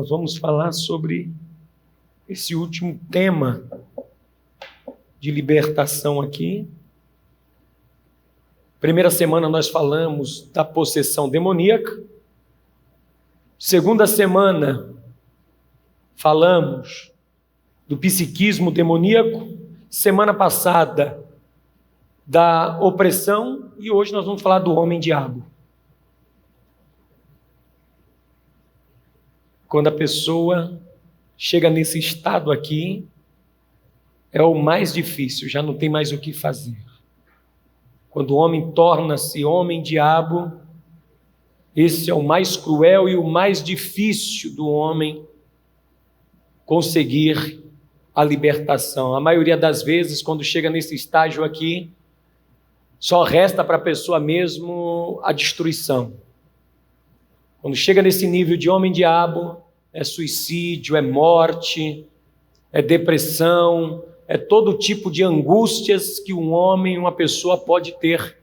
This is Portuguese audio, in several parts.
nós vamos falar sobre esse último tema de libertação aqui. Primeira semana nós falamos da possessão demoníaca. Segunda semana falamos do psiquismo demoníaco. Semana passada da opressão e hoje nós vamos falar do homem-diabo. Quando a pessoa chega nesse estado aqui, é o mais difícil, já não tem mais o que fazer. Quando o homem torna-se homem-diabo, esse é o mais cruel e o mais difícil do homem conseguir a libertação. A maioria das vezes, quando chega nesse estágio aqui, só resta para a pessoa mesmo a destruição. Quando chega nesse nível de homem-diabo, é suicídio, é morte, é depressão, é todo tipo de angústias que um homem, uma pessoa pode ter.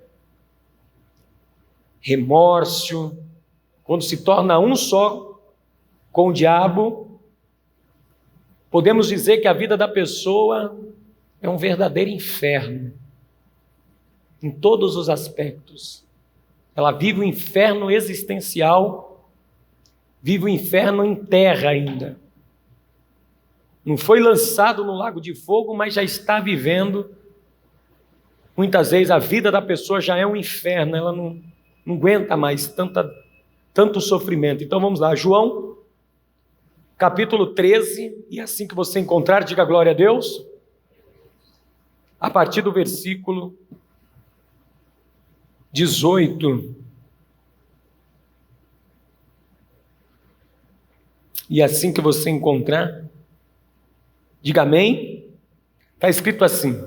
Remorso. Quando se torna um só com o diabo, podemos dizer que a vida da pessoa é um verdadeiro inferno, em todos os aspectos. Ela vive o inferno existencial, vive o inferno em terra ainda. Não foi lançado no lago de fogo, mas já está vivendo. Muitas vezes a vida da pessoa já é um inferno, ela não aguenta mais tanto sofrimento. Então vamos lá, João, capítulo 13, e assim que você encontrar, diga glória a Deus. A partir do versículo 18. E assim que você encontrar, diga amém. Está escrito assim: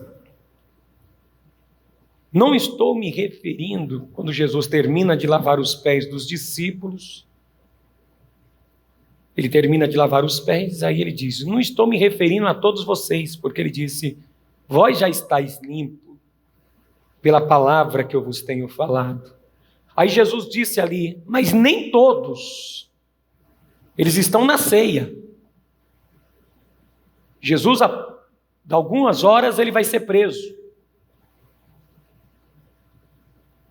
não estou me referindo, quando Jesus termina de lavar os pés dos discípulos, ele termina de lavar os pés, aí ele diz, não estou me referindo a todos vocês, porque ele disse, vós já estáis limpos pela palavra que eu vos tenho falado. Aí Jesus disse ali, mas nem todos, eles estão na ceia. Jesus, de algumas horas, ele vai ser preso.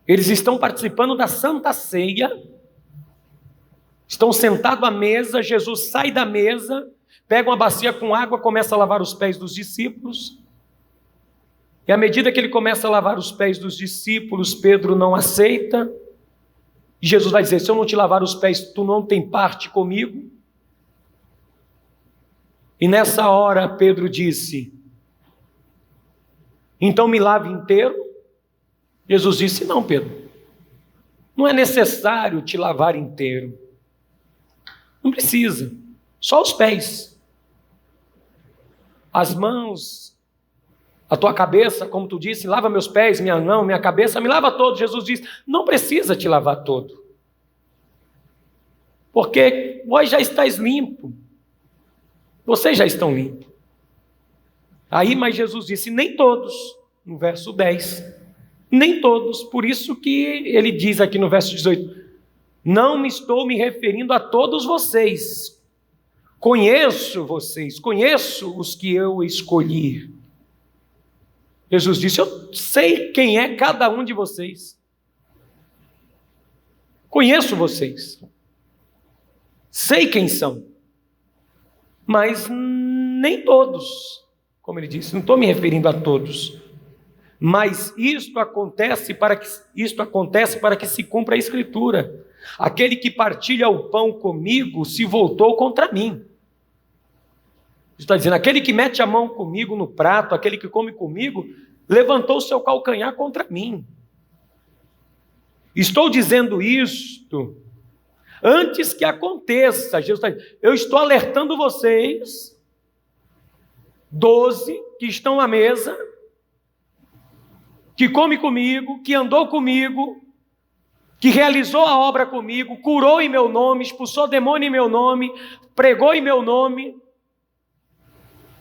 Eles estão participando da Santa Ceia, estão sentados à mesa, Jesus sai da mesa, pega uma bacia com água, começa a lavar os pés dos discípulos, e à medida que ele começa a lavar os pés dos discípulos, Pedro não aceita, e Jesus vai dizer, se eu não te lavar os pés, tu não tem parte comigo. E nessa hora Pedro disse, então me lave inteiro. Jesus disse, não, Pedro, não é necessário te lavar inteiro, não precisa, só os pés, as mãos, a tua cabeça, como tu disse, lava meus pés, minha mão, minha cabeça, me lava todo. Jesus disse, não precisa te lavar todo, porque vós já estáis limpo, vocês já estão limpos. Aí, mas Jesus disse, nem todos, no verso 10, nem todos, por isso que ele diz aqui no verso 18, não me estou me referindo a todos vocês, conheço vocês, conheço os que eu escolhi. Jesus disse, eu sei quem é cada um de vocês, conheço vocês, sei quem são, mas nem todos, como ele disse, não estou me referindo a todos, mas isto acontece para que se cumpra a Escritura, aquele que partilha o pão comigo se voltou contra mim. Está dizendo, aquele que mete a mão comigo no prato, aquele que come comigo, levantou o seu calcanhar contra mim. Estou dizendo isto antes que aconteça. Jesus está dizendo, eu estou alertando vocês, 12 que estão à mesa, que come comigo, que andou comigo, que realizou a obra comigo, curou em meu nome, expulsou demônio em meu nome, pregou em meu nome,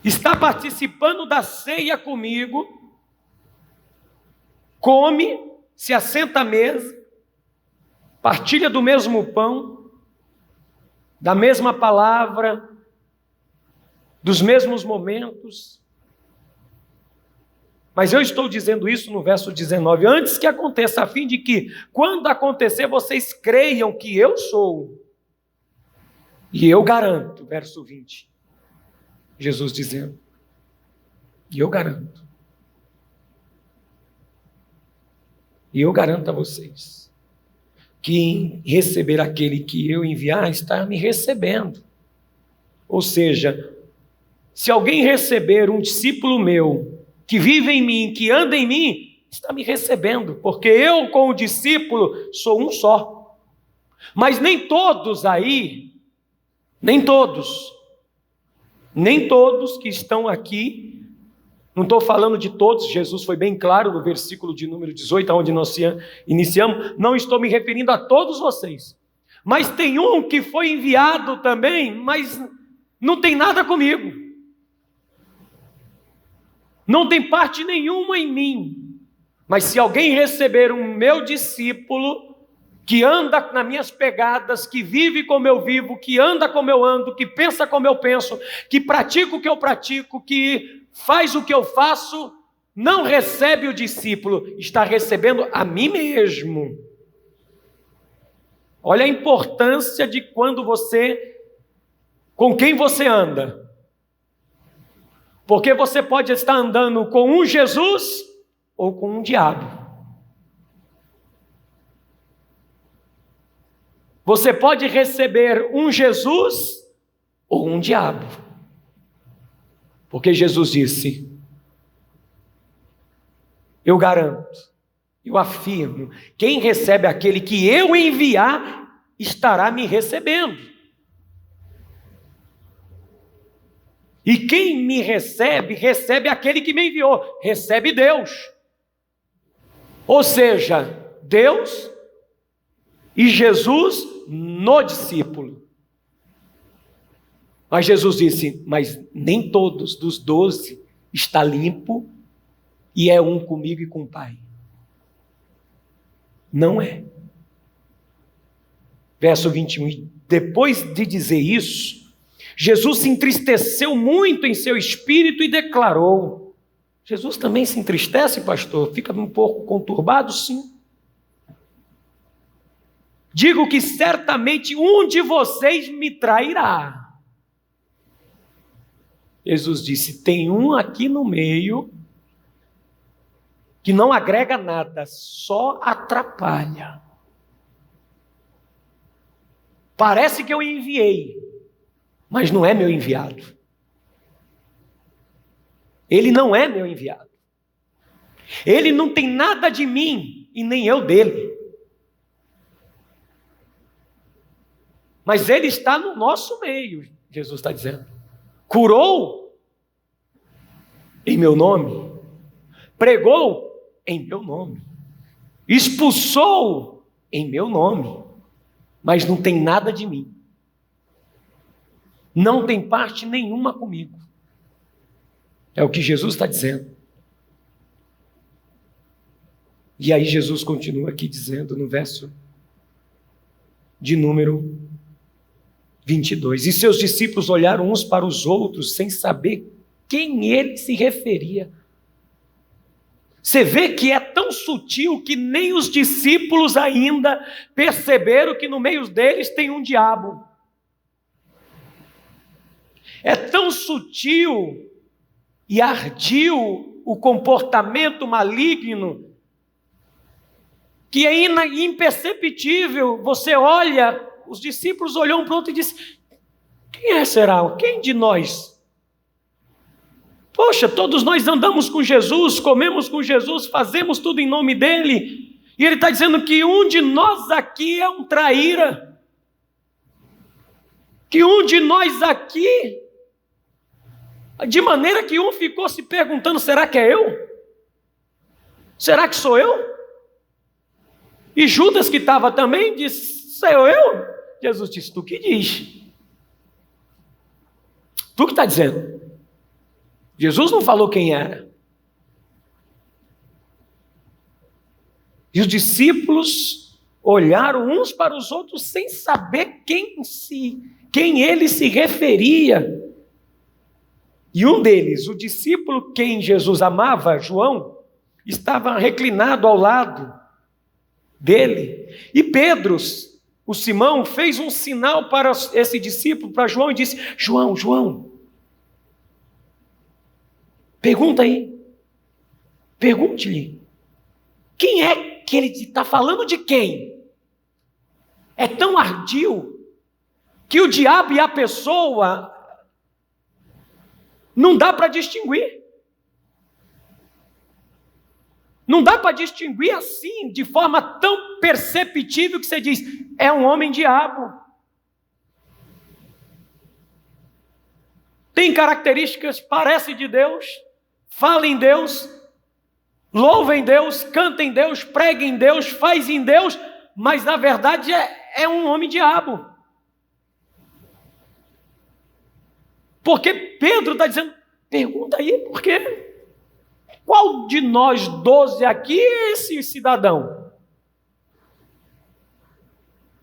está participando da ceia comigo, come, se assenta à mesa, partilha do mesmo pão, da mesma palavra, dos mesmos momentos. Mas eu estou dizendo isso no verso 19, antes que aconteça, a fim de que, quando acontecer, vocês creiam que eu sou. E eu garanto, verso 20, Jesus dizendo, e eu garanto a vocês, que em receber aquele que eu enviar, está me recebendo. Ou seja, se alguém receber um discípulo meu, que vive em mim, que anda em mim, está me recebendo, porque eu com o discípulo sou um só. Mas nem todos que estão aqui, não estou falando de todos, Jesus foi bem claro no versículo de número 18, onde nós iniciamos, não estou me referindo a todos vocês, mas tem um que foi enviado também, mas não tem nada comigo, não tem parte nenhuma em mim. Mas se alguém receber um meu discípulo, que anda nas minhas pegadas, que vive como eu vivo, que anda como eu ando, que pensa como eu penso, que pratica o que eu pratico, que faz o que eu faço, não recebe o discípulo, está recebendo a mim mesmo. Olha a importância de com quem você anda. Porque você pode estar andando com um Jesus ou com um diabo. Você pode receber um Jesus ou um diabo. Porque Jesus disse, eu garanto, eu afirmo, quem recebe aquele que eu enviar, estará me recebendo. E quem me recebe, recebe aquele que me enviou, recebe Deus. Ou seja, Deus e Jesus no discípulo. Mas Jesus disse, mas nem todos dos 12 está limpo e é um comigo e com o Pai. Não é. Verso 21, depois de dizer isso, Jesus se entristeceu muito em seu espírito e declarou. Jesus também se entristece, pastor? Fica um pouco conturbado? Sim. Digo que certamente um de vocês me trairá. Jesus disse, tem um aqui no meio que não agrega nada, só atrapalha. Parece que eu enviei, mas não é meu enviado. Ele não é meu enviado. Ele não tem nada de mim e nem eu dele. Mas ele está no nosso meio, Jesus está dizendo. Curou em meu nome. Pregou em meu nome. Expulsou em meu nome. Mas não tem nada de mim. Não tem parte nenhuma comigo. É o que Jesus está dizendo. E aí Jesus continua aqui dizendo no verso de número 22. E seus discípulos olharam uns para os outros sem saber quem ele se referia. Você vê que é tão sutil que nem os discípulos ainda perceberam que no meio deles tem um diabo. É tão sutil e ardio o comportamento maligno que é imperceptível. Você olha, os discípulos olham para o outro e dizem, quem será? Quem de nós? Poxa, todos nós andamos com Jesus, comemos com Jesus, fazemos tudo em nome dele. E ele está dizendo que um de nós aqui é um traíra. Que um de nós aqui, de maneira que um ficou se perguntando, será que é eu? Será que sou eu? E Judas, que estava também, disse, sou eu? Jesus disse, tu que diz. Tu que está dizendo. Jesus não falou quem era. E os discípulos olharam uns para os outros sem saber quem ele se referia. E um deles, o discípulo quem Jesus amava, João, estava reclinado ao lado dele. E Pedro, o Simão, fez um sinal para esse discípulo, para João, e disse: João, pergunta aí, pergunte-lhe, quem é que ele está falando de quem? É tão ardil que o diabo e a pessoa não dá para distinguir. Não dá para distinguir assim, de forma tão perceptível que você diz, é um homem-diabo. Tem características, parece de Deus, fala em Deus, louva em Deus, canta em Deus, prega em Deus, faz em Deus, mas na verdade é um homem-diabo. Porque Pedro está dizendo, pergunta aí, por quê? Qual de nós 12 aqui é esse cidadão?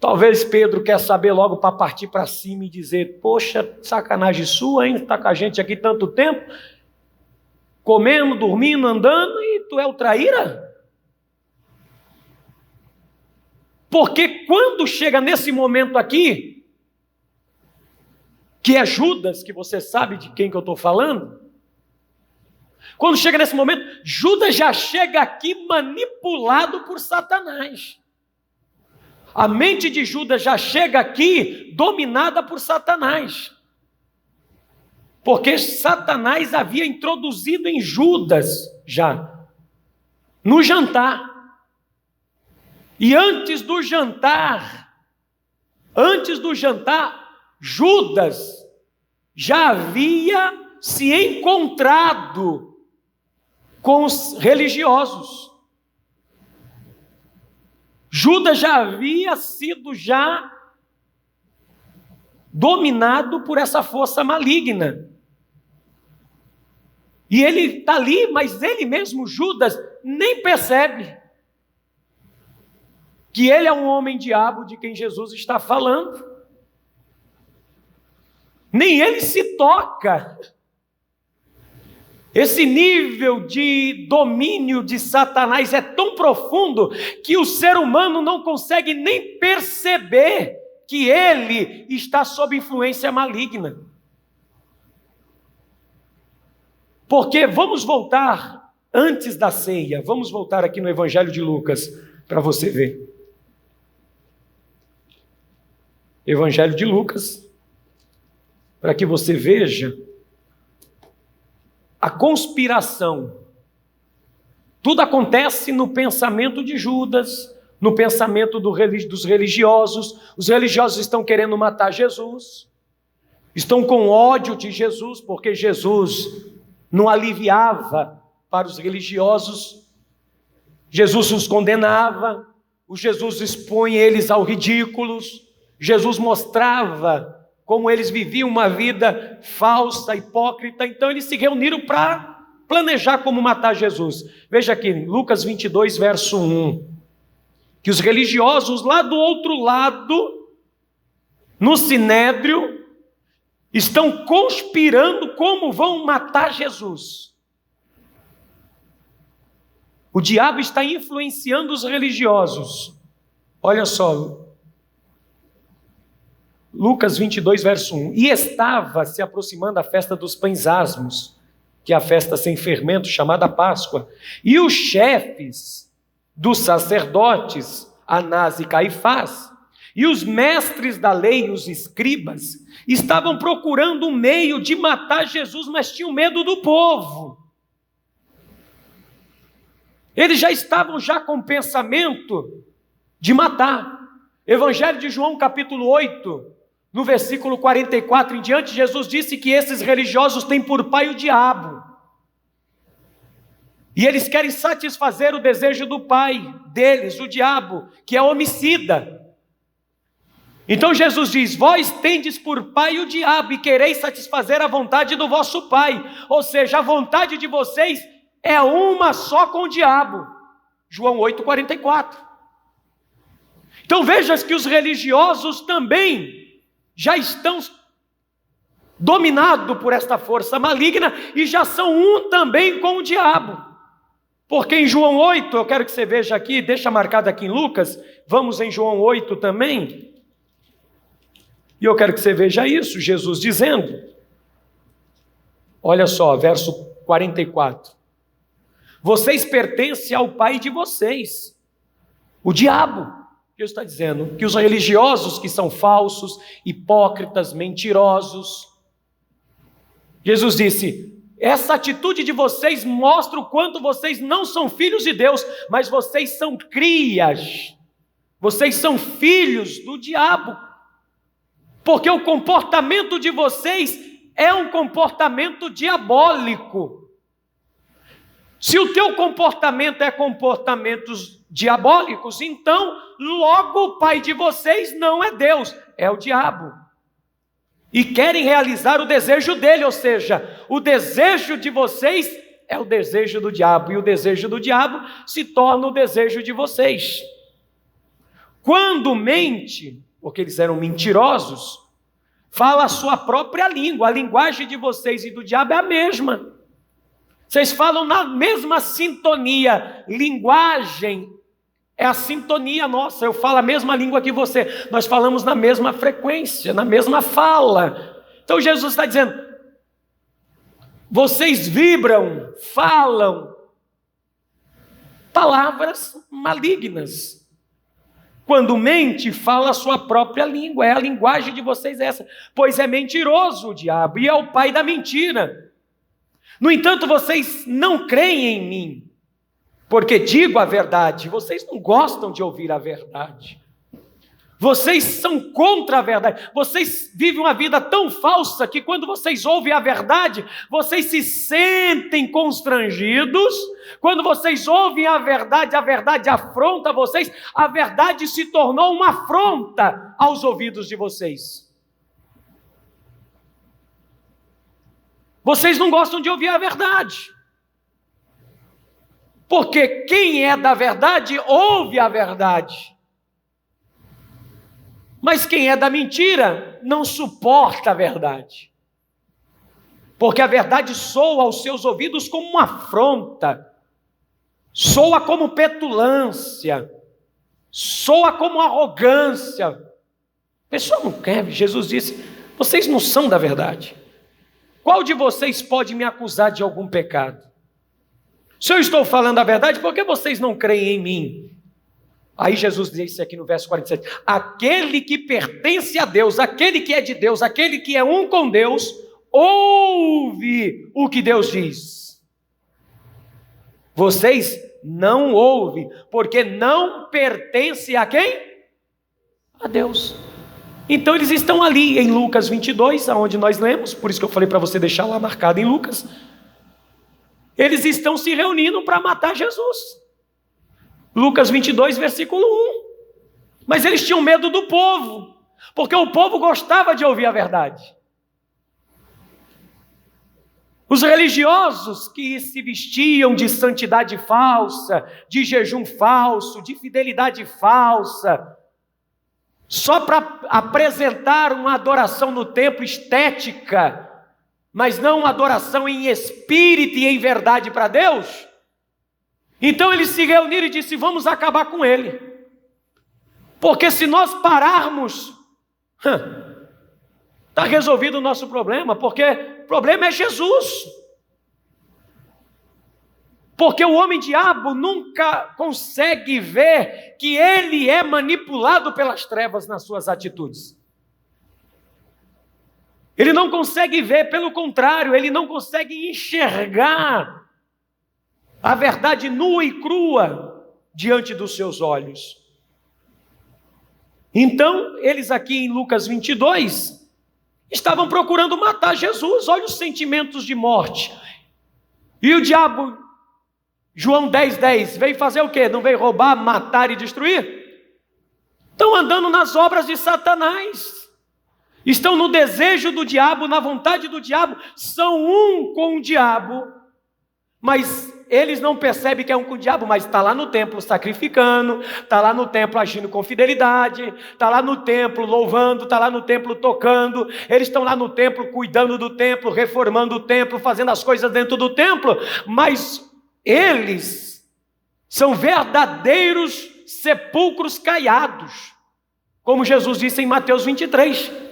Talvez Pedro quer saber logo para partir para cima e dizer, poxa, sacanagem sua, hein? Está com a gente aqui tanto tempo, comendo, dormindo, andando, e tu é o traíra? Porque quando chega nesse momento aqui, que é Judas, que você sabe de quem que eu estou falando, quando chega nesse momento, Judas já chega aqui manipulado por Satanás. A mente de Judas já chega aqui dominada por Satanás. Porque Satanás havia introduzido em Judas já, no jantar. E antes do jantar, Judas já havia se encontrado com os religiosos. Judas já havia sido dominado por essa força maligna. E ele está ali, mas ele mesmo, Judas, nem percebe que ele é um homem-diabo de quem Jesus está falando. Nem ele se toca. Esse nível de domínio de Satanás é tão profundo que o ser humano não consegue nem perceber que ele está sob influência maligna. Porque vamos voltar antes da ceia, vamos voltar aqui no Evangelho de Lucas para você ver. Evangelho de Lucas, para que você veja a conspiração. Tudo acontece no pensamento de Judas, no pensamento dos religiosos. Os religiosos estão querendo matar Jesus, estão com ódio de Jesus, porque Jesus não aliviava para os religiosos, Jesus os condenava, o Jesus expõe eles ao ridículo, Jesus mostrava como eles viviam uma vida falsa, hipócrita. Então eles se reuniram para planejar como matar Jesus. Veja aqui, Lucas 22, verso 1, que os religiosos lá do outro lado, no Sinédrio, estão conspirando como vão matar Jesus. O diabo está influenciando os religiosos. Olha só, Lucas 22, verso 1. E estava se aproximando a festa dos pães asmos, que é a festa sem fermento, chamada Páscoa. E os chefes dos sacerdotes, Anás e Caifás, e os mestres da lei, os escribas, estavam procurando um meio de matar Jesus, mas tinham medo do povo. Eles já estavam com o pensamento de matar. Evangelho de João, capítulo 8, no versículo 44 em diante, Jesus disse que esses religiosos têm por pai o diabo. E eles querem satisfazer o desejo do pai deles, o diabo, que é homicida. Então Jesus diz, vós tendes por pai o diabo e quereis satisfazer a vontade do vosso pai. Ou seja, a vontade de vocês é uma só com o diabo. João 8, 44. Então veja que os religiosos também já estão dominados por esta força maligna e já são um também com o diabo. Porque em João 8, eu quero que você veja aqui, deixa marcado aqui em Lucas, vamos em João 8 também, e eu quero que você veja isso, Jesus dizendo, olha só, verso 44, vocês pertencem ao pai de vocês, o diabo. Deus está dizendo que os religiosos que são falsos, hipócritas, mentirosos, Jesus disse, essa atitude de vocês mostra o quanto vocês não são filhos de Deus, mas vocês são crias, vocês são filhos do diabo, porque o comportamento de vocês é um comportamento diabólico. Se o teu comportamento é comportamentos diabólicos, então logo o pai de vocês não é Deus, é o diabo. E querem realizar o desejo dele, ou seja, o desejo de vocês é o desejo do diabo, e o desejo do diabo se torna o desejo de vocês. Quando mente, porque eles eram mentirosos, fala a sua própria língua, a linguagem de vocês e do diabo é a mesma. Vocês falam na mesma sintonia, linguagem é a sintonia nossa, eu falo a mesma língua que você, nós falamos na mesma frequência, na mesma fala. Então Jesus está dizendo, vocês vibram, falam palavras malignas. Quando mente, fala a sua própria língua, é a linguagem de vocês essa, pois é mentiroso o diabo e é o pai da mentira. No entanto, vocês não creem em mim, porque digo a verdade, vocês não gostam de ouvir a verdade. Vocês são contra a verdade. Vocês vivem uma vida tão falsa que quando vocês ouvem a verdade, vocês se sentem constrangidos. Quando vocês ouvem a verdade afronta vocês. A verdade se tornou uma afronta aos ouvidos de vocês. Vocês não gostam de ouvir a verdade. Porque quem é da verdade, ouve a verdade. Mas quem é da mentira, não suporta a verdade. Porque a verdade soa aos seus ouvidos como uma afronta, soa como petulância, soa como arrogância. A pessoa não quer, Jesus disse, vocês não são da verdade. Qual de vocês pode me acusar de algum pecado? Se eu estou falando a verdade, por que vocês não creem em mim? Aí Jesus disse aqui no verso 47, aquele que pertence a Deus, aquele que é de Deus, aquele que é um com Deus, ouve o que Deus diz. Vocês não ouvem, porque não pertence a quem? A Deus. Então eles estão ali em Lucas 22, aonde nós lemos, por isso que eu falei para você deixar lá marcado em Lucas. Eles estão se reunindo para matar Jesus. Lucas 22, versículo 1. Mas eles tinham medo do povo, porque o povo gostava de ouvir a verdade. Os religiosos que se vestiam de santidade falsa, de jejum falso, de fidelidade falsa, só para apresentar uma adoração no templo estética, mas não uma adoração em espírito e em verdade para Deus. Então eles se reuniram e disseram, vamos acabar com ele. Porque se nós pararmos, está resolvido o nosso problema, porque o problema é Jesus. Porque o homem-diabo nunca consegue ver que ele é manipulado pelas trevas nas suas atitudes. Ele não consegue ver, pelo contrário, ele não consegue enxergar a verdade nua e crua diante dos seus olhos. Então, eles aqui em Lucas 22, estavam procurando matar Jesus. Olha os sentimentos de morte. E o diabo, João 10:10, veio fazer o quê? Não veio roubar, matar e destruir? Estão andando nas obras de Satanás. Estão no desejo do diabo, na vontade do diabo, são um com o diabo, Mas eles não percebem que é um com o diabo, mas está lá no templo sacrificando, está lá no templo agindo com fidelidade, está lá no templo louvando, está lá no templo tocando, eles estão lá no templo cuidando do templo, reformando o templo, fazendo as coisas dentro do templo, mas eles são verdadeiros sepulcros caiados, como Jesus disse em Mateus 23.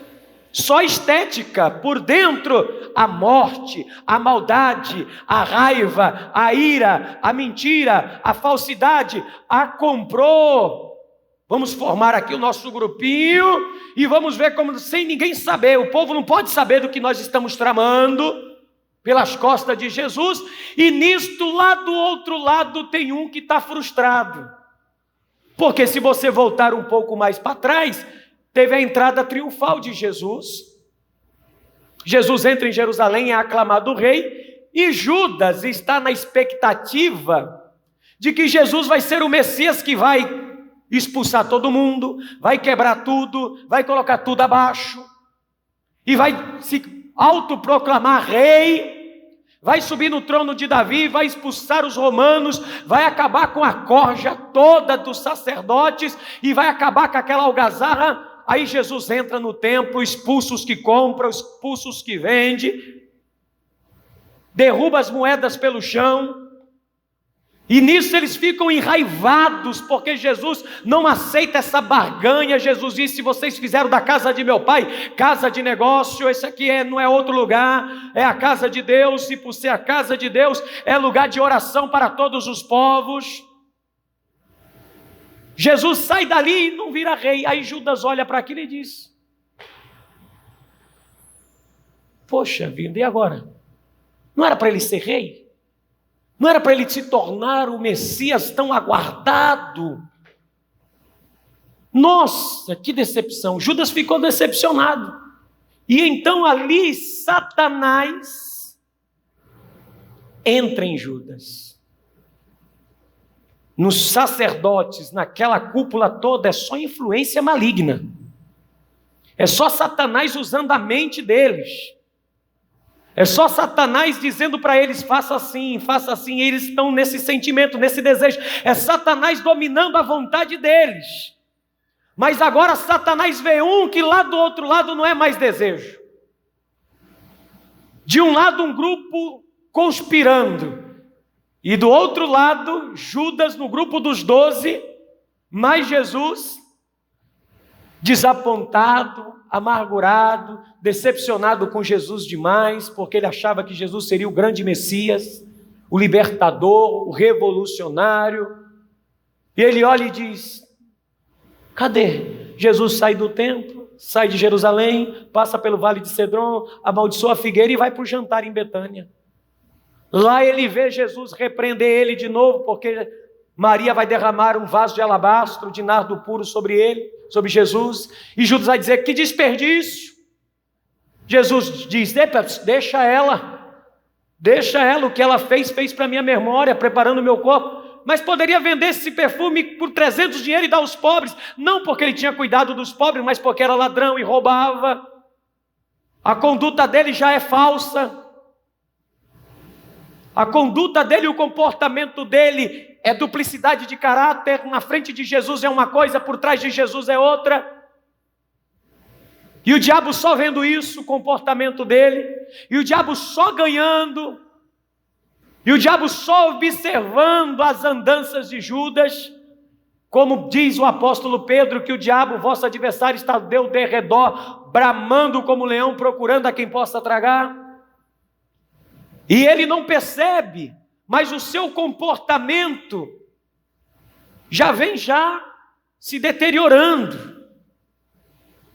Só estética, por dentro a morte, a maldade, a raiva, a ira, a mentira, a falsidade, a comprou. Vamos formar aqui o nosso grupinho e vamos ver como, sem ninguém saber, o povo não pode saber do que nós estamos tramando pelas costas de Jesus, e nisto lá do outro lado tem um que está frustrado. Porque se você voltar um pouco mais para trás, teve a entrada triunfal de Jesus. Jesus entra em Jerusalém, é aclamado rei, e Judas está na expectativa de que Jesus vai ser o Messias que vai expulsar todo mundo, vai quebrar tudo, vai colocar tudo abaixo, e vai se autoproclamar rei, vai subir no trono de Davi, vai expulsar os romanos, vai acabar com a corja toda dos sacerdotes, e vai acabar com aquela algazarra. Aí Jesus entra no templo, expulsa os que compram, expulsa os que vendem, derruba as moedas pelo chão, e nisso eles ficam enraivados, porque Jesus não aceita essa barganha. Jesus disse: se vocês fizeram da casa de meu pai casa de negócio, esse aqui não é outro lugar, é a casa de Deus, e por ser a casa de Deus, é lugar de oração para todos os povos. Jesus sai dali e não vira rei. Aí Judas olha para aquilo e diz: poxa vida, e agora? Não era para ele ser rei? Não era para ele se tornar o Messias tão aguardado? Nossa, que decepção! Judas ficou decepcionado. E então ali Satanás entra em Judas. Nos sacerdotes, naquela cúpula toda, é só influência maligna. É só Satanás usando a mente deles. É só Satanás dizendo para eles: faça assim, e eles estão nesse sentimento, nesse desejo. É Satanás dominando a vontade deles. Mas agora Satanás vê que lá do outro lado não é mais desejo. De um lado um grupo conspirando, e do outro lado, Judas no grupo dos 12, mas Jesus desapontado, amargurado, decepcionado com Jesus demais, porque ele achava que Jesus seria o grande Messias, o libertador, o revolucionário. E ele olha e diz: cadê? Jesus sai do templo, sai de Jerusalém, passa pelo vale de Cedron, amaldiçoa a figueira e vai para o jantar em Betânia. Lá ele vê Jesus repreender ele de novo, porque Maria vai derramar um vaso de alabastro, de nardo puro sobre ele, sobre Jesus, e Judas vai dizer: que desperdício. Jesus diz: deixa ela, o que ela fez para minha memória, preparando o meu corpo. Mas poderia vender esse perfume por 300 dinheiros e dar aos pobres, não porque ele tinha cuidado dos pobres, mas porque era ladrão e roubava. A conduta dele já é falsa. A conduta dele, o comportamento dele é duplicidade de caráter. Na frente de Jesus é uma coisa, por trás de Jesus é outra. E o diabo só vendo isso, o comportamento dele, e o diabo só ganhando, e o diabo só observando as andanças de Judas, como diz o apóstolo Pedro, que o diabo, vosso adversário, está deu de redor, bramando como leão, procurando a quem possa tragar. E ele não percebe, mas o seu comportamento já vem se deteriorando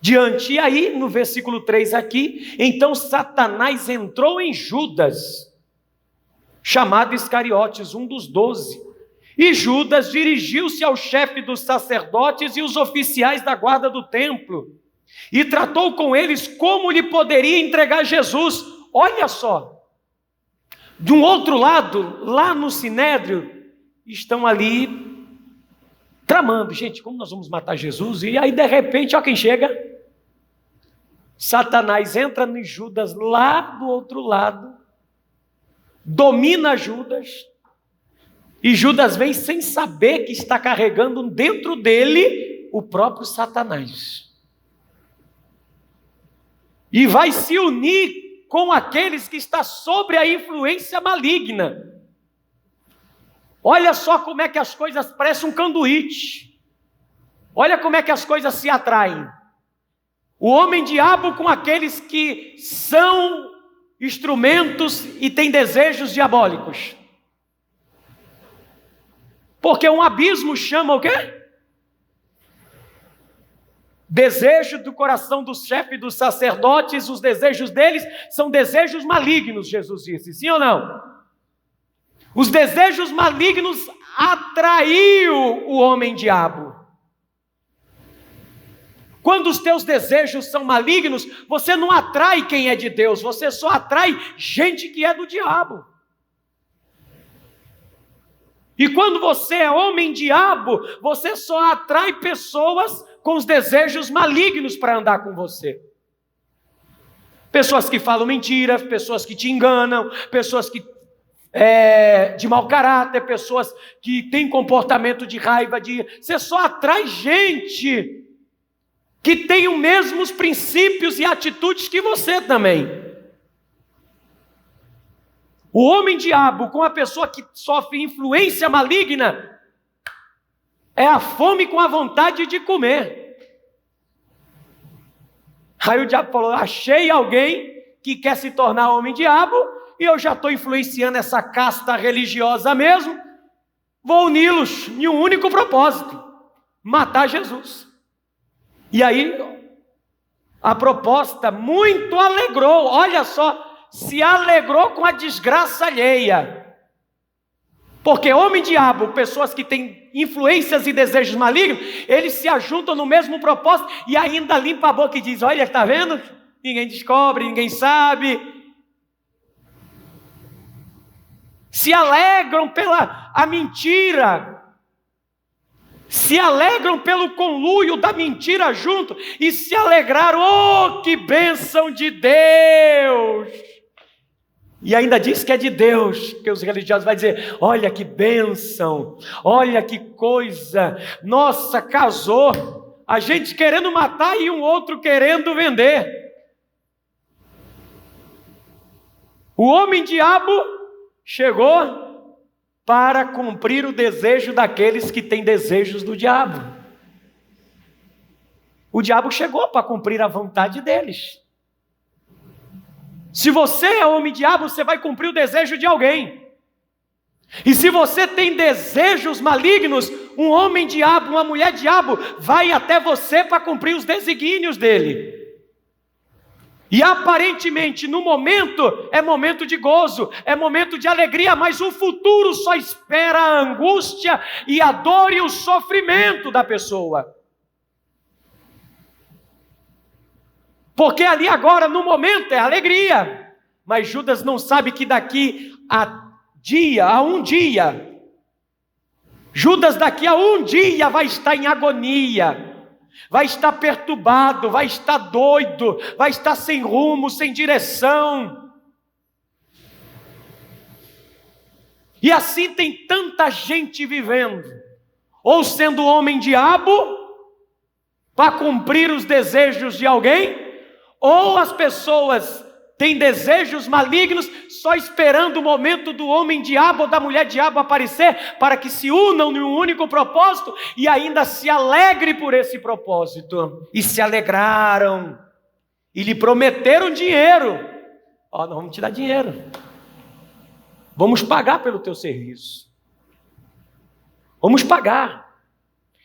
diante. E aí, no versículo 3 aqui, então Satanás entrou em Judas, chamado Iscariotes, um dos 12. E Judas dirigiu-se ao chefe dos sacerdotes e os oficiais da guarda do templo, e tratou com eles como lhe poderia entregar Jesus. Olha só. De um outro lado, lá no Sinédrio, estão ali tramando: gente, como nós vamos matar Jesus? E aí de repente, olha quem chega. Satanás entra em Judas lá do outro lado, domina Judas, e Judas vem sem saber que está carregando dentro dele o próprio Satanás. E vai se unir com aqueles que estão sobre a influência maligna. Olha só como é que as coisas parecem um canduíte. Olha como é que as coisas se atraem. O homem-diabo com aqueles que são instrumentos e têm desejos diabólicos. Porque um abismo chama o quê? Desejo do coração do chefe dos sacerdotes, os desejos deles são desejos malignos, Jesus disse, sim ou não? Os desejos malignos atraiu o homem-diabo. Quando os teus desejos são malignos, você não atrai quem é de Deus, você só atrai gente que é do diabo. E quando você é homem-diabo, você só atrai pessoas com os desejos malignos para andar com você. Pessoas que falam mentiras, pessoas que te enganam, pessoas que de mau caráter, pessoas que têm comportamento de raiva. Você só atrai gente que tem os mesmos princípios e atitudes que você também. O homem-diabo com a pessoa que sofre influência maligna é a fome com a vontade de comer. Aí o diabo falou, achei alguém que quer se tornar homem-diabo e eu já estou influenciando essa casta religiosa mesmo, vou uni-los em um único propósito, matar Jesus. E aí a proposta muito alegrou, olha só, se alegrou com a desgraça alheia. Porque homem-diabo, pessoas que têm influências e desejos malignos, eles se ajuntam no mesmo propósito e ainda limpa a boca e diz, olha, está vendo? Ninguém descobre, ninguém sabe. Se alegram pela a mentira, se alegram pelo conluio da mentira junto, e se alegraram, oh, que bênção de Deus! E ainda diz que é de Deus, que os religiosos vão dizer, olha que bênção, olha que coisa, nossa, casou, a gente querendo matar e um outro querendo vender. O homem-diabo chegou para cumprir o desejo daqueles que têm desejos do diabo. O diabo chegou para cumprir a vontade deles. Se você é homem-diabo, você vai cumprir o desejo de alguém. E se você tem desejos malignos, um homem-diabo, uma mulher-diabo, vai até você para cumprir os desígnios dele. E aparentemente, no momento, é momento de gozo, é momento de alegria, mas o futuro só espera a angústia e a dor e o sofrimento da pessoa. Porque ali agora, no momento, é alegria. Mas Judas não sabe que daqui a um dia, Judas daqui a um dia vai estar em agonia. Vai estar perturbado, vai estar doido, vai estar sem rumo, sem direção. E assim tem tanta gente vivendo, ou sendo homem-diabo, para cumprir os desejos de alguém, ou as pessoas têm desejos malignos, só esperando o momento do homem-diabo ou da mulher-diabo aparecer, para que se unam em um único propósito, e ainda se alegre por esse propósito. E se alegraram, e lhe prometeram dinheiro. Ó, nós vamos te dar dinheiro. Vamos pagar pelo teu serviço. Vamos pagar.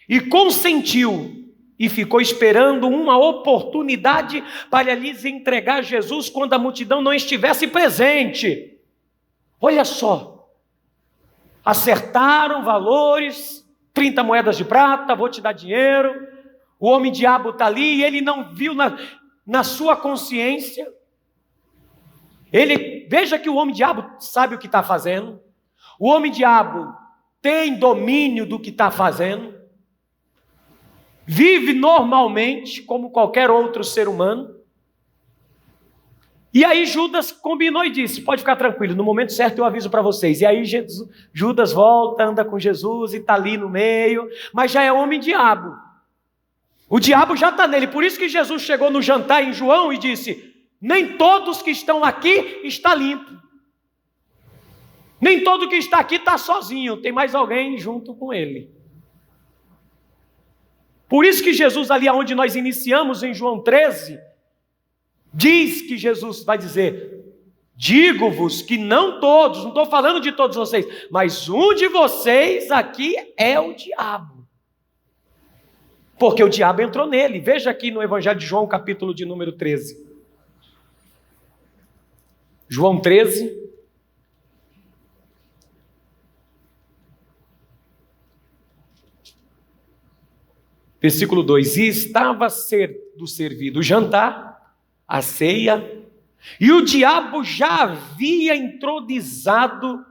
E consentiu. E ficou esperando uma oportunidade para lhes entregar Jesus quando a multidão não estivesse presente. Olha só, acertaram valores, 30 moedas de prata, vou te dar dinheiro. O homem-diabo está ali e ele não viu na sua consciência. Veja que o homem-diabo sabe o que está fazendo. O homem-diabo tem domínio do que está fazendo. Vive normalmente, como qualquer outro ser humano. E aí Judas combinou e disse: pode ficar tranquilo, no momento certo eu aviso para vocês. E aí Judas volta, anda com Jesus e está ali no meio, mas já é homem diabo. O diabo já está nele. Por isso que Jesus chegou no jantar em João e disse: nem todos que estão aqui está limpo. Nem todo que está aqui está sozinho, tem mais alguém junto com ele. Por isso que Jesus, ali onde nós iniciamos em João 13, diz que Jesus vai dizer: digo-vos que não todos, não estou falando de todos vocês, mas um de vocês aqui é o diabo. Porque o diabo entrou nele. Veja aqui no Evangelho de João, capítulo de número 13. João 13. Versículo 2: e estava sendo servido o jantar, a ceia, e o diabo já havia introdizado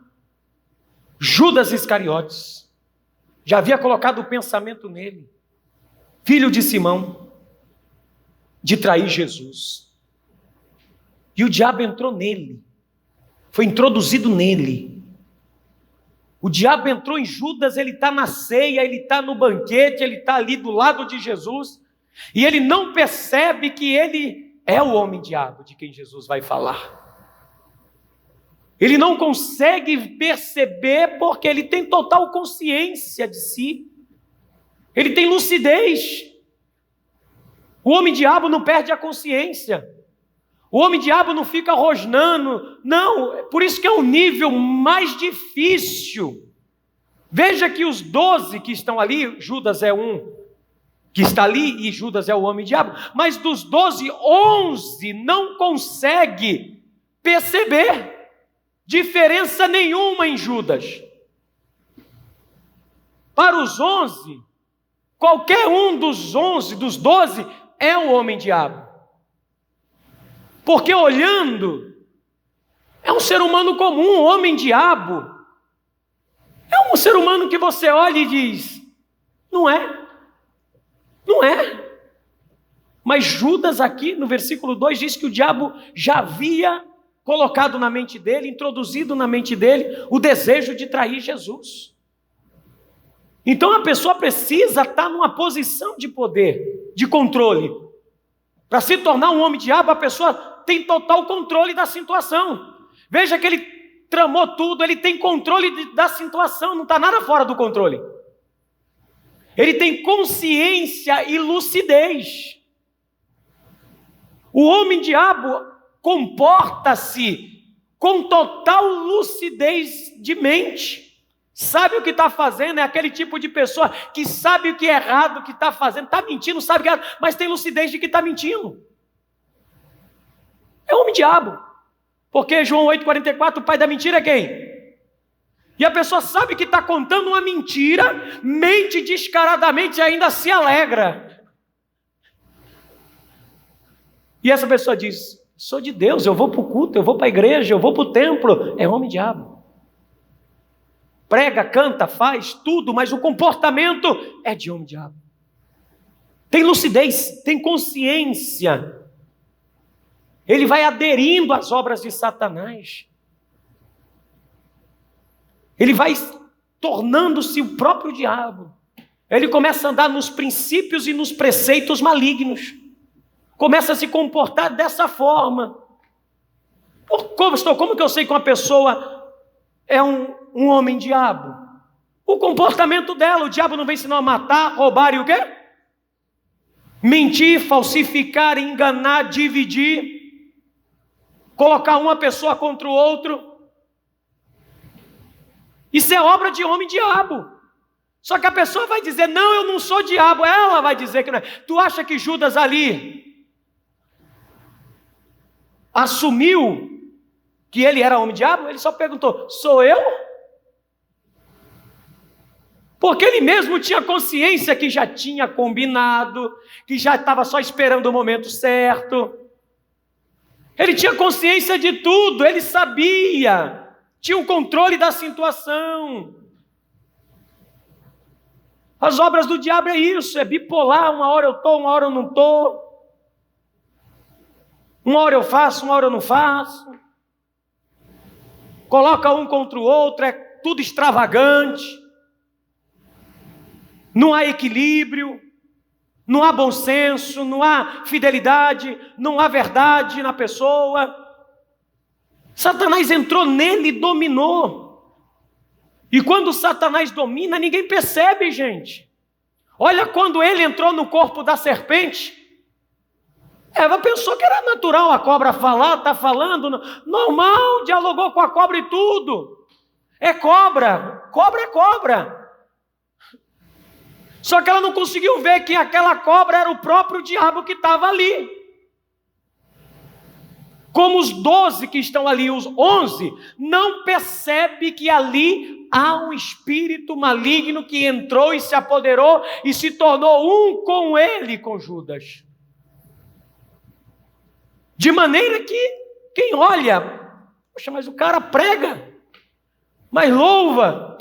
Judas Iscariotes, já havia colocado o pensamento nele, filho de Simão, de trair Jesus. E o diabo entrou nele, foi introduzido nele. O diabo entrou em Judas, ele está na ceia, ele está no banquete, ele está ali do lado de Jesus, e ele não percebe que ele é o homem-diabo de quem Jesus vai falar. Ele não consegue perceber porque ele tem total consciência de si, ele tem lucidez. O homem-diabo não perde a consciência, o homem-diabo não fica rosnando, não, por isso que é um nível mais difícil. Veja que os 12 que estão ali, Judas é um que está ali e Judas é o homem-diabo, mas dos 12, 11 não consegue perceber diferença nenhuma em Judas. Para os 11, qualquer um dos 11, dos 12, é o homem-diabo. Porque olhando, é um ser humano comum, um homem-diabo. É um ser humano que você olha e diz: não é. Não é. Mas Judas aqui no versículo 2 diz que o diabo já havia colocado na mente dele, introduzido na mente dele o desejo de trair Jesus. Então a pessoa precisa estar numa posição de poder, de controle. Para se tornar um homem-diabo, a pessoa tem total controle da situação. Veja que ele tramou tudo, ele tem controle da situação, não está nada fora do controle. Ele tem consciência e lucidez. O homem-diabo comporta-se com total lucidez de mente. Sabe o que está fazendo, é aquele tipo de pessoa que sabe o que é errado, o que está fazendo, está mentindo, sabe o que é errado, mas tem lucidez de que está mentindo. É homem-diabo. Porque João 8,44, o pai da mentira é quem? E a pessoa sabe que está contando uma mentira, mente descaradamente e ainda se alegra. E essa pessoa diz: sou de Deus, eu vou para o culto, eu vou para a igreja, eu vou para o templo. É homem-diabo. Prega, canta, faz tudo, mas o comportamento é de homem-diabo. Tem lucidez, tem consciência. Ele vai aderindo às obras de Satanás. Ele vai tornando-se o próprio diabo. Ele começa a andar nos princípios e nos preceitos malignos. Começa a se comportar dessa forma. Como que eu sei que uma pessoa é um homem-diabo? O comportamento dela. O diabo não vem senão a matar, roubar e o quê? Mentir, falsificar, enganar, dividir. Colocar uma pessoa contra o outro. Isso é obra de homem-diabo. Só que a pessoa vai dizer: não, eu não sou diabo. Ela vai dizer que não é. Tu acha que Judas ali assumiu que ele era homem-diabo? Ele só perguntou: sou eu? Porque ele mesmo tinha consciência que já tinha combinado, que já estava só esperando o momento certo. Ele tinha consciência de tudo, ele sabia, tinha o controle da situação. As obras do diabo é isso, é bipolar, uma hora eu estou, uma hora eu não estou. Uma hora eu faço, uma hora eu não faço. Coloca um contra o outro, é tudo extravagante. Não há equilíbrio, não há bom senso, não há fidelidade, não há verdade na pessoa. Satanás entrou nele e dominou. E quando Satanás domina, ninguém percebe, gente. Olha quando ele entrou no corpo da serpente. Eva pensou que era natural a cobra falar, está falando, normal, dialogou com a cobra e tudo. É cobra, cobra é cobra. Só que ela não conseguiu ver que aquela cobra era o próprio diabo que estava ali. Como os 12 que estão ali, os 11, não percebe que ali há um espírito maligno que entrou e se apoderou e se tornou um com ele, com Judas. De maneira que quem olha, poxa, mas o cara prega, mas louva,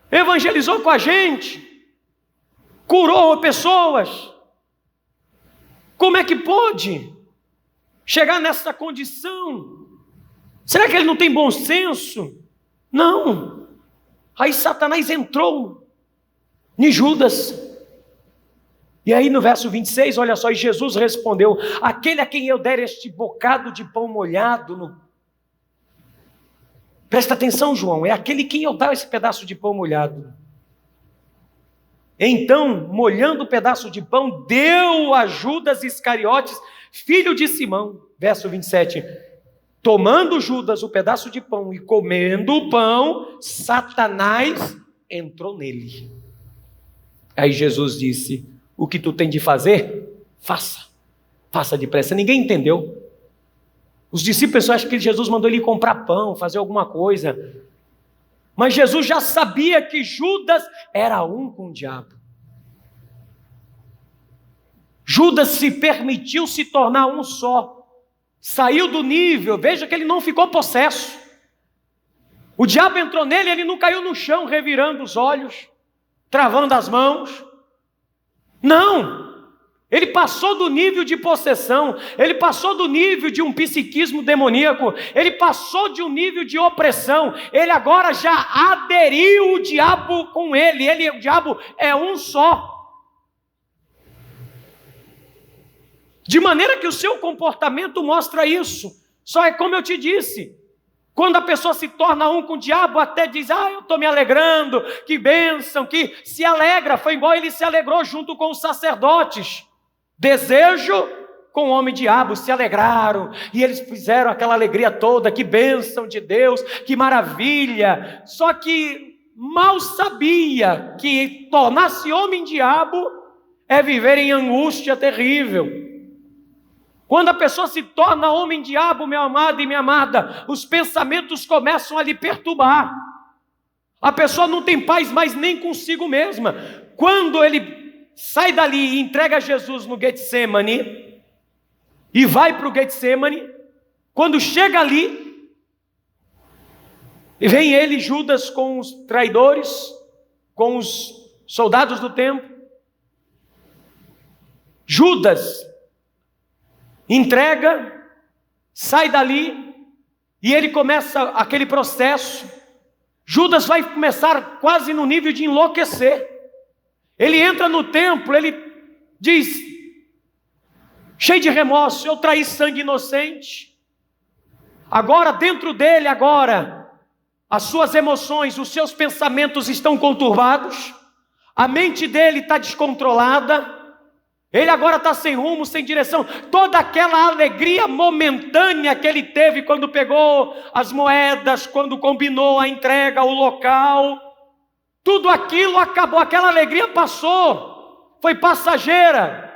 evangelizou com a gente, curou pessoas. Como é que pôde chegar nessa condição? Será que ele não tem bom senso? Não. Aí Satanás entrou em Judas. E aí no verso 26, olha só, e Jesus respondeu: aquele a quem eu der este bocado de pão molhado, presta atenção, João, é aquele quem eu dar esse pedaço de pão molhado. Então, molhando o pedaço de pão, deu a Judas Iscariotes, filho de Simão. Verso 27, tomando Judas o pedaço de pão e comendo o pão, Satanás entrou nele. Aí Jesus disse: o que tu tem de fazer, faça depressa. Ninguém entendeu. Os discípulos acham que Jesus mandou ele comprar pão, fazer alguma coisa. Mas Jesus já sabia que Judas era um com o diabo. Judas se permitiu se tornar um só. Saiu do nível, veja que ele não ficou possesso. O diabo entrou nele, ele não caiu no chão, revirando os olhos, travando as mãos. Não! Ele passou do nível de possessão, ele passou do nível de um psiquismo demoníaco, ele passou de um nível de opressão, ele agora já aderiu o diabo com ele, o diabo é um só. De maneira que o seu comportamento mostra isso. Só é como eu te disse, quando a pessoa se torna um com o diabo, até diz: eu estou me alegrando, que bênção, que se alegra. Foi igual ele se alegrou junto com os sacerdotes. Desejo com o homem diabo se alegraram, e eles fizeram aquela alegria toda, que bênção de Deus, que maravilha. Só que mal sabia que tornar-se homem diabo é viver em angústia terrível. Quando a pessoa se torna homem diabo, meu amado e minha amada, os pensamentos começam a lhe perturbar. A pessoa não tem paz mais nem consigo mesma. Quando ele sai dali e entrega Jesus no Getsemane, e vai para o Getsemane, quando chega ali, e vem ele, Judas, com os traidores, com os soldados do templo. Judas entrega, sai dali, e ele começa aquele processo. Judas vai começar quase no nível de enlouquecer. Ele entra no templo, ele diz, cheio de remorso: eu traí sangue inocente. Agora dentro dele, as suas emoções, os seus pensamentos estão conturbados, a mente dele está descontrolada, ele agora está sem rumo, sem direção. Toda aquela alegria momentânea que ele teve quando pegou as moedas, quando combinou a entrega, o local, tudo aquilo acabou, aquela alegria passou, foi passageira.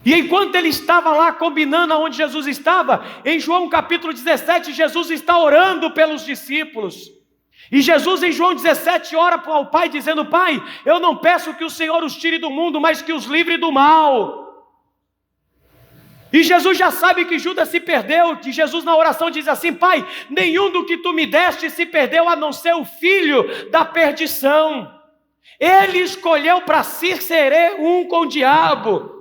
E enquanto ele estava lá combinando aonde Jesus estava, em João capítulo 17, Jesus está orando pelos discípulos. E Jesus em João 17 ora ao Pai dizendo: Pai, eu não peço que o Senhor os tire do mundo, mas que os livre do mal. E Jesus já sabe que Judas se perdeu, e Jesus na oração diz assim: Pai, nenhum do que tu me deste se perdeu, a não ser o filho da perdição. Ele escolheu para si ser um com o diabo.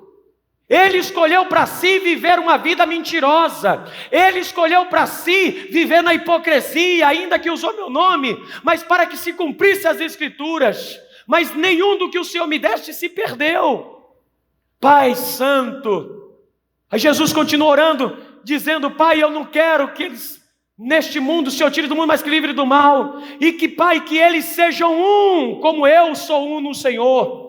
Ele escolheu para si viver uma vida mentirosa. Ele escolheu para si viver na hipocrisia, ainda que usou meu nome, mas para que se cumprisse as Escrituras. Mas nenhum do que o Senhor me deste se perdeu. Pai Santo. Aí Jesus continua orando, dizendo: Pai, eu não quero que eles neste mundo o Senhor tire do mundo, mas que livre do mal. E que, Pai, que eles sejam um, como eu sou um no Senhor.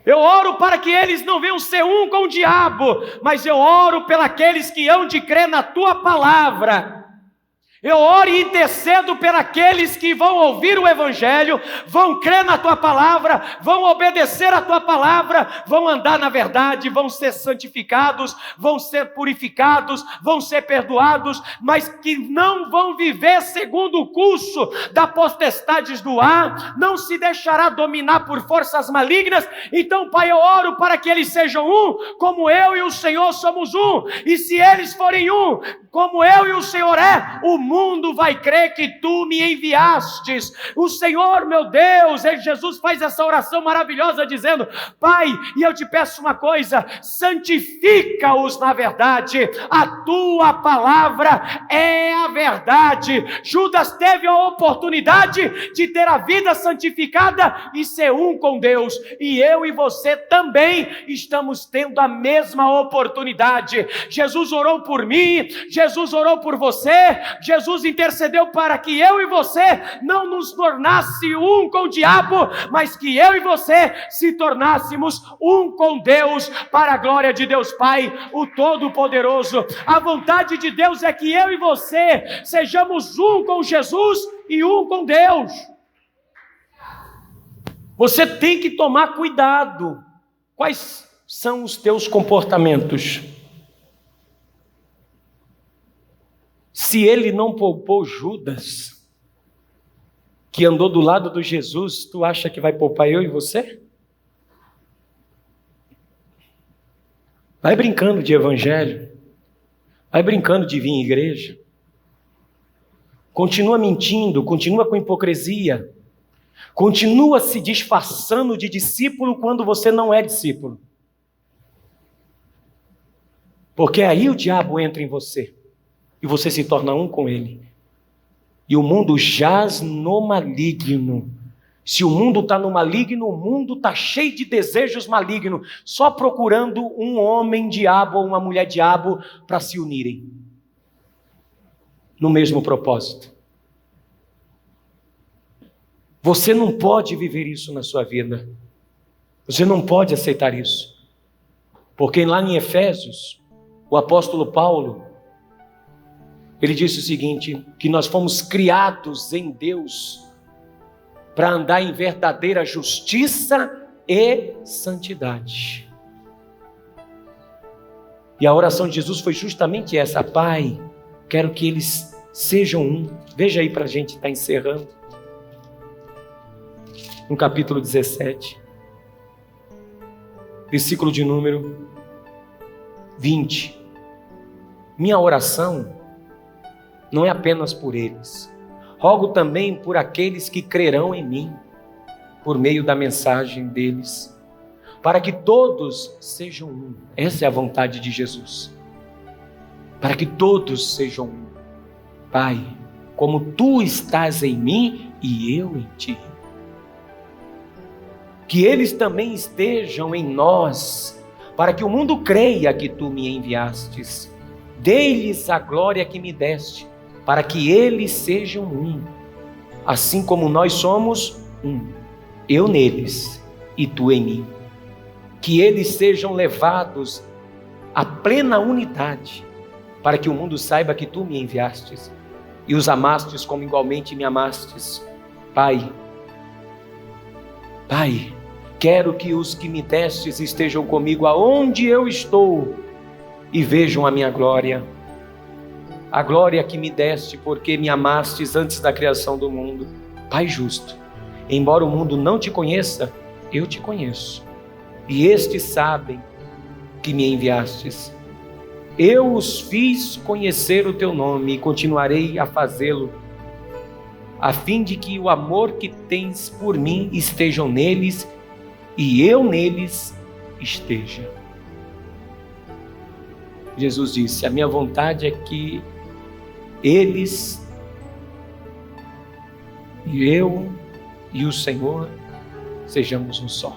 Eu oro para que eles não venham ser um com o diabo, mas eu oro pelos que hão de crer na Tua palavra. Eu oro e intercedo pelos que vão ouvir o Evangelho, vão crer na Tua palavra, vão obedecer a Tua palavra, vão andar na verdade, vão ser santificados, vão ser purificados, vão ser perdoados, mas que não vão viver segundo o curso da potestades do ar, não se deixará dominar por forças malignas. Então, Pai, eu oro para que eles sejam um, como eu e o Senhor somos um, e se eles forem um, como eu e o Senhor o mundo vai crer que Tu me enviastes. O Senhor, meu Deus, Jesus faz essa oração maravilhosa dizendo: Pai, e eu te peço uma coisa, santifica-os na verdade, a Tua palavra é a verdade. Judas teve a oportunidade de ter a vida santificada e ser um com Deus, e eu e você também estamos tendo a mesma oportunidade. Jesus orou por mim, Jesus orou por você, Jesus intercedeu para que eu e você não nos tornasse um com o diabo, mas que eu e você se tornássemos um com Deus, para a glória de Deus Pai, o Todo-Poderoso. A vontade de Deus é que eu e você sejamos um com Jesus e um com Deus. Você tem que tomar cuidado. Quais são os teus comportamentos? Se Ele não poupou Judas, que andou do lado de Jesus, tu acha que vai poupar eu e você? Vai brincando de evangelho, vai brincando de vir em igreja, continua mentindo, continua com hipocrisia, continua se disfarçando de discípulo quando você não é discípulo. Porque aí o diabo entra em você e você se torna um com ele. E o mundo jaz no maligno. Se o mundo está no maligno, o mundo está cheio de desejos malignos, só procurando um homem diabo ou uma mulher diabo para se unirem no mesmo propósito. Você não pode viver isso na sua vida. Você não pode aceitar isso. Porque lá em Efésios, o apóstolo Paulo, ele disse o seguinte, que nós fomos criados em Deus para andar em verdadeira justiça e santidade. E a oração de Jesus foi justamente essa: Pai, quero que eles sejam um. Veja aí para a gente estar encerrando. No capítulo 17, versículo de número 20. Minha oração não é apenas por eles. Rogo também por aqueles que crerão em mim, por meio da mensagem deles, para que todos sejam um. Essa é a vontade de Jesus. Para que todos sejam um. Pai, como Tu estás em mim e eu em Ti. Que eles também estejam em nós, para que o mundo creia que Tu me enviastes. Dê-lhes a glória que me deste, para que eles sejam um, assim como nós somos um, eu neles e Tu em mim. Que eles sejam levados à plena unidade, para que o mundo saiba que Tu me enviastes e os amastes como igualmente me amastes. Pai, quero que os que me destes estejam comigo aonde eu estou e vejam a minha glória, a glória que me deste porque me amastes antes da criação do mundo. Pai justo, embora o mundo não Te conheça, eu Te conheço, e estes sabem que me enviastes. Eu os fiz conhecer o Teu nome e continuarei a fazê-lo, a fim de que o amor que tens por mim estejam neles e eu neles esteja. Jesus disse: a minha vontade é que eles, e eu e o Senhor, sejamos um só.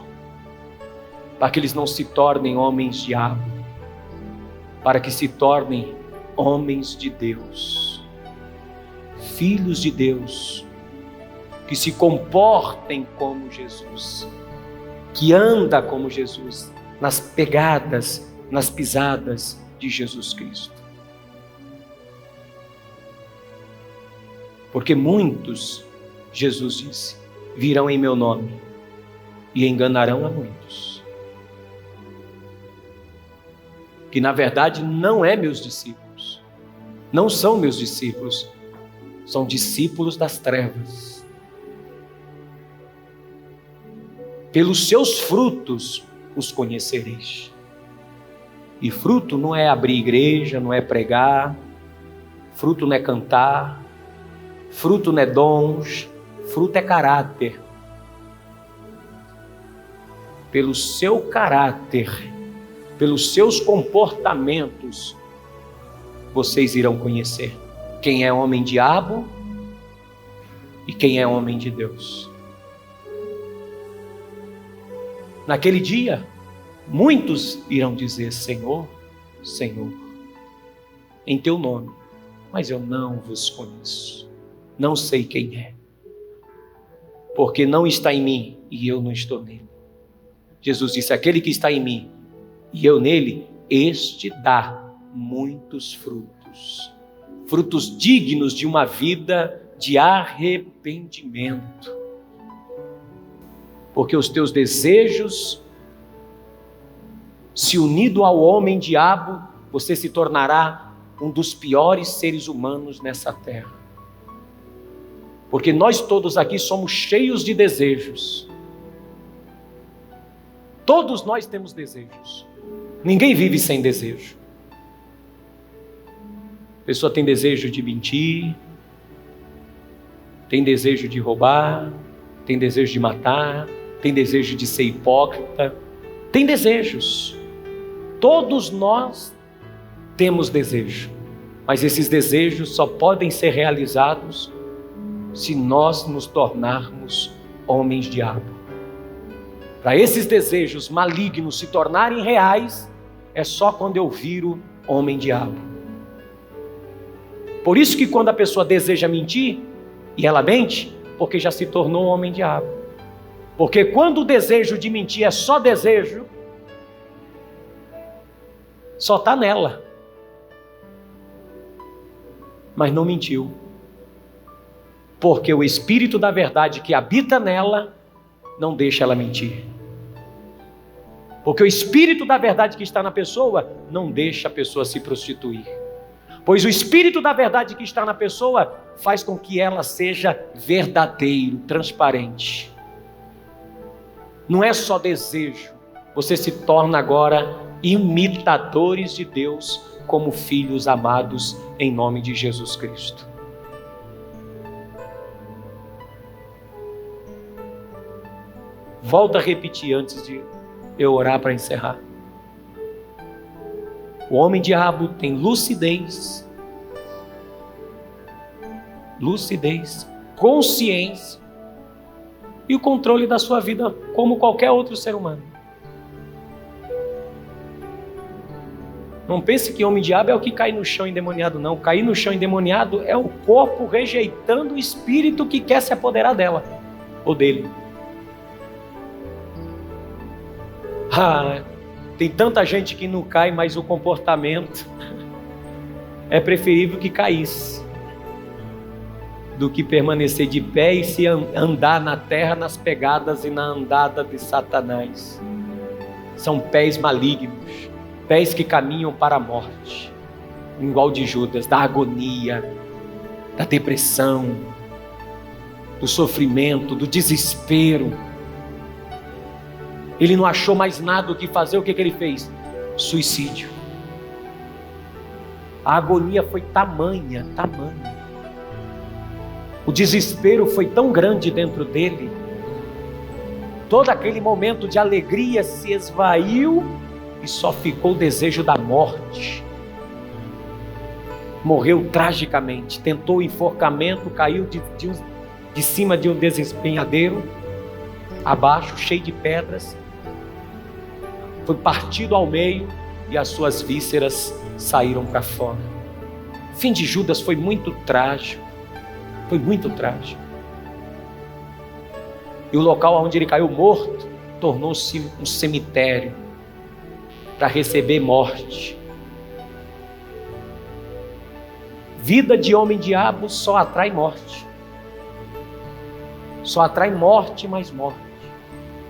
Para que eles não se tornem homens diabo, para que se tornem homens de Deus, filhos de Deus, que se comportem como Jesus, que anda como Jesus, nas pegadas, nas pisadas de Jesus Cristo. Porque muitos, Jesus disse, virão em meu nome e enganarão a muitos. Que na verdade não é meus discípulos, não são meus discípulos, são discípulos das trevas. Pelos seus frutos os conhecereis. E fruto não é abrir igreja, não é pregar, fruto não é cantar, fruto não é dons, fruto é caráter. Pelo seu caráter, pelos seus comportamentos, vocês irão conhecer quem é homem diabo e quem é homem de Deus. Naquele dia, muitos irão dizer: Senhor, Senhor, em teu nome, mas eu não vos conheço, não sei quem é, porque não está em mim e eu não estou nele. Jesus disse: aquele que está em mim e eu nele, este dá muitos frutos, frutos dignos de uma vida de arrependimento. Porque os teus desejos, se unido ao homem diabo, você se tornará um dos piores seres humanos nessa terra. Porque nós todos aqui somos cheios de desejos. Todos nós temos desejos. Ninguém vive sem desejo. A pessoa tem desejo de mentir, tem desejo de roubar, tem desejo de matar, tem desejo de ser hipócrita, tem desejos. Todos nós temos desejo, mas esses desejos só podem ser realizados se nós nos tornarmos homens diabo. Para esses desejos malignos se tornarem reais, é só quando eu viro homem diabo. Por isso que quando a pessoa deseja mentir, e ela mente, porque já se tornou homem diabo. Porque quando o desejo de mentir é só desejo, só está nela. Mas não mentiu. Porque o Espírito da verdade que habita nela não deixa ela mentir. Porque o Espírito da verdade que está na pessoa não deixa a pessoa se prostituir. Pois o Espírito da verdade que está na pessoa faz com que ela seja verdadeiro, transparente. Não é só desejo. Você se torna agora imitadores de Deus como filhos amados em nome de Jesus Cristo. Volto a repetir antes de eu orar para encerrar. O homem diabo tem lucidez, consciência e o controle da sua vida como qualquer outro ser humano. Não pense que homem diabo é o que cai no chão endemoniado, não. Cair no chão endemoniado é o corpo rejeitando o espírito que quer se apoderar dela ou dele. Tem tanta gente que não cai, mas o comportamento é preferível que caísse do que permanecer de pé e se andar na terra nas pegadas e na andada de Satanás. São pés malignos, pés que caminham para a morte, igual de Judas, da agonia, da depressão, do sofrimento, do desespero. Ele não achou mais nada o que fazer, o que ele fez? Suicídio. A agonia foi tamanha. O desespero foi tão grande dentro dele. Todo aquele momento de alegria se esvaiu e só ficou o desejo da morte. morreu tragicamente, tentou o enforcamento, caiu de cima de um despenhadeiro, abaixo, cheio de pedras, foi partido ao meio e as suas vísceras saíram para fora. O fim de Judas foi muito trágico, E o local onde ele caiu morto tornou-se um cemitério para receber morte. Vida de homem-diabo só atrai morte. Só atrai morte mais morte.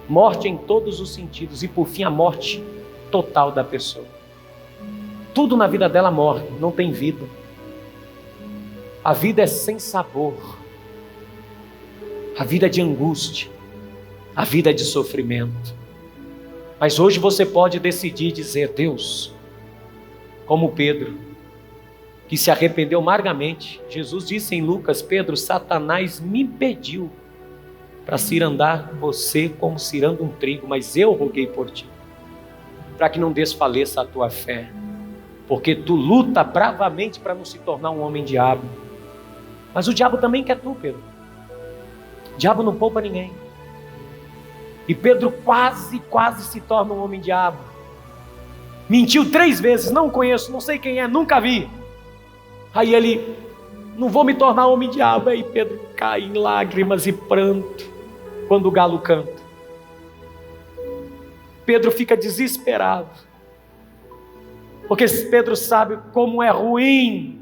Morte em todos os sentidos. E por fim a morte total da pessoa. Tudo na vida dela morre, não tem vida. A vida é sem sabor. A vida é de angústia. A vida é de sofrimento. Mas hoje você pode decidir dizer: Deus, como Pedro, que se arrependeu amargamente. Jesus disse em Lucas: Pedro, Satanás me impediu para cirandar você como ciranda um trigo, mas eu roguei por ti, para que não desfaleça a tua fé, porque tu luta bravamente para não se tornar um homem-diabo. Mas o diabo também quer tu, Pedro. O diabo não poupa ninguém. E Pedro quase se torna um homem-diabo. Mentiu 3 vezes, não conheço, não sei quem é, nunca vi. Aí ele: não vou me tornar homem-diabo. Aí Pedro cai em lágrimas e pranto quando o galo canta. Pedro fica desesperado, porque Pedro sabe como é ruim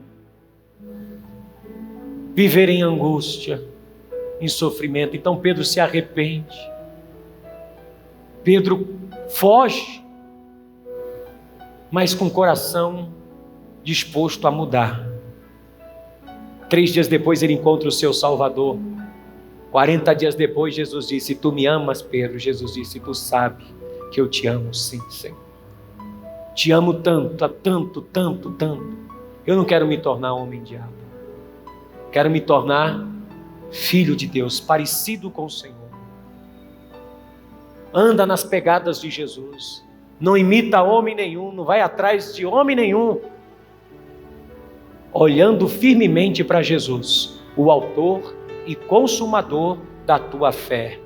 viver em angústia, em sofrimento. Então Pedro se arrepende. Pedro foge, mas com o coração disposto a mudar. 3 dias depois ele encontra o seu Salvador. 40 dias depois Jesus disse: tu me amas, Pedro? Jesus disse: tu sabe que eu te amo, sim, Senhor. Te amo tanto, tanto. Eu não quero me tornar homem-diabo. Quero me tornar filho de Deus, parecido com o Senhor. Anda nas pegadas de Jesus. Não imita homem nenhum, não vai atrás de homem nenhum. Olhando firmemente para Jesus, o autor e consumador da tua fé.